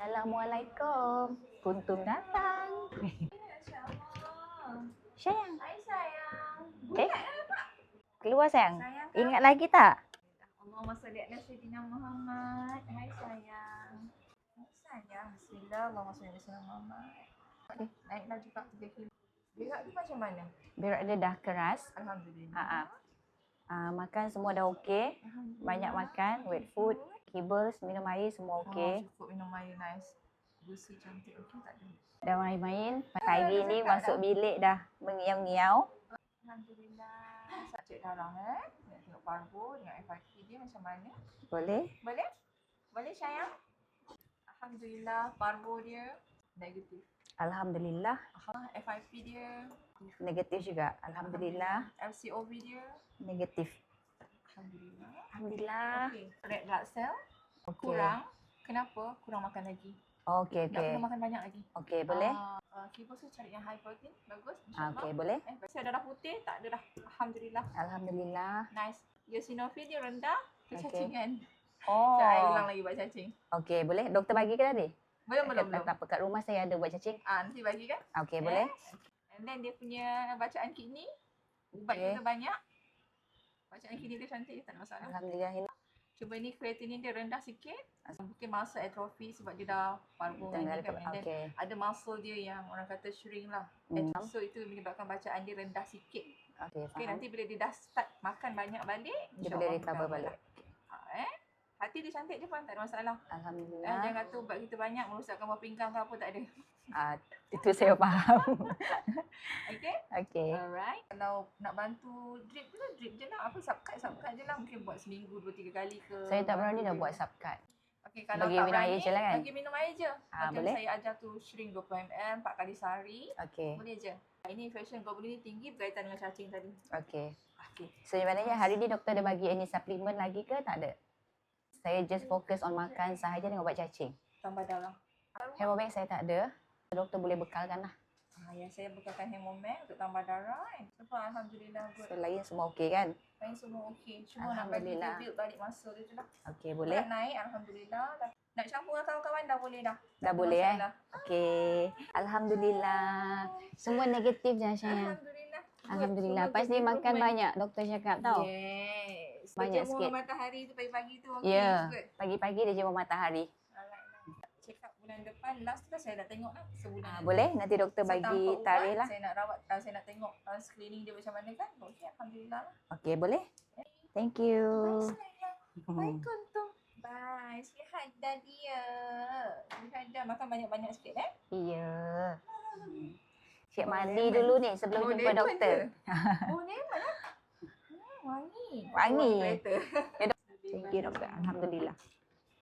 Assalamualaikum. Kuntum datang. Sayang. Hai sayang. Keluar sayang. Sayang. Ingat lagi tak? Allahumma salli ala sayyidina Muhammad. Hai sayang. Hai sayang. Bismillah. Allahumma salli ala sayyidina Muhammad. Okey. Naiklah juga 3 kilo. Berak dia macam mana? Berak dia dah keras. Alhamdulillah. Makan semua dah okey. Alhamdulillah. Banyak makan, wet food, kibbles, minum air semua okey. Cukup minum air, nice. Bersih, cantik. Okey tak ada. Dah main-main. Pagi ni masuk bilik dah mengiau-ngiau. Alhamdulillah. Cek darah Nak tengok parvo dengan FIP dia macam mana. Boleh? Boleh? Boleh sayang? Alhamdulillah, parvo dia negatif. Alhamdulillah. FIP dia Negatif juga. Alhamdulillah. LCOV dia Negatif. Alhamdulillah. Alhamdulillah. Okey, red blood cell Okey. kurang. Kenapa? Kurang makan lagi. Okey, Tak okey. perlu makan banyak lagi. Okey, boleh? Kibos tu cari yang high protein. Bagus. Okey, boleh? Saya darah putih, tak ada dah. Alhamdulillah. Alhamdulillah. Nice. Eosinophil dia rendah. Kecacingan. Oh. Saya ulang lagi buat cacing. Okey, boleh? Doktor bagi ke tadi? Belum. Tak apa, kat rumah saya ada buat cacing. Nanti bagi kan? Okey, boleh? And then dia punya bacaan kidney. Ubat Okey. kita banyak. Bacaan kidney dia cantik, tak ada masalah. Alhamdulillah. Cuba ni kreatinin dia rendah sikit. Mungkin muscle atrophy sebab dia dah parvo kan. And then Okey. ada muscle dia yang orang kata shrink lah. So itu menyebabkan bacaan dia rendah sikit. Okey, Okay, faham. nanti bila dia dah start makan banyak balik, Dia boleh recover balik. Hati dia cantik je pun, tak ada masalah. Alhamdulillah. Jangan kata ubat kita banyak merosakkan buah pinggang ke apa, tak ada. Itu saya faham. Okay? Okey. Alright. Kalau nak bantu drip je lah. Apa subcut je lah. Mungkin buat seminggu 2-3 kali ke. Saya tak berani dah buat subcut. Okay, kalau Bagi tak minum air berani, je lah kan? bagi minum air je. Macam boleh? saya ajar tu shrink 20 ml 4 kali sehari. Okey. Boleh je. Ini infection globulin ni tinggi berkaitan dengan cacing tadi. Okey. Okay. So, maknanya hari ni doktor ada bagi any supplement lagi ke? Tak ada? Saya just fokus on makan sahaja dengan ubat cacing. Tambah darah. Hemomax saya tak ada. Doktor boleh bekalkan lah. Ya, saya bekalkan Hemomax untuk tambah darah. Sebab Alhamdulillah good. So, lain semua okey kan? Lain semua okey. Cuma nak bagi dia build balik muscle dia je lah. Okey, boleh? Nak naik Alhamdulillah. Nak campur dengan kawan-kawan dah boleh dah. Dah boleh Okey. Alhamdulillah. Semua negatif je sayang. Alhamdulillah. Alhamdulillah. Lepas ni makan banyak doktor cakap tau. Yes. Banyak jemur sikit. matahari tu pagi-pagi tu okey. Ya. Good. Pagi-pagi dia jemur matahari. Check up bulan depan. Last tu saya nak tengok lah. Sebulan. Boleh? Nanti doktor So, bagi tanpa ubat, tarikh lah. Saya nak rawat. Saya nak tengok screening dia macam mana kan. Okey. Alhamdulillah lah. Okey, boleh? Thank you. Bye sayang. Bye kuntum. Bye. Sihat dah dia. Sihat dah. Makan banyak-banyak sikit Ya. Siap mandi dulu ni sebelum jumpa doktor. Lemon lah. Wangi. Wangi. Kereta. Thank you doktor. Alhamdulillah.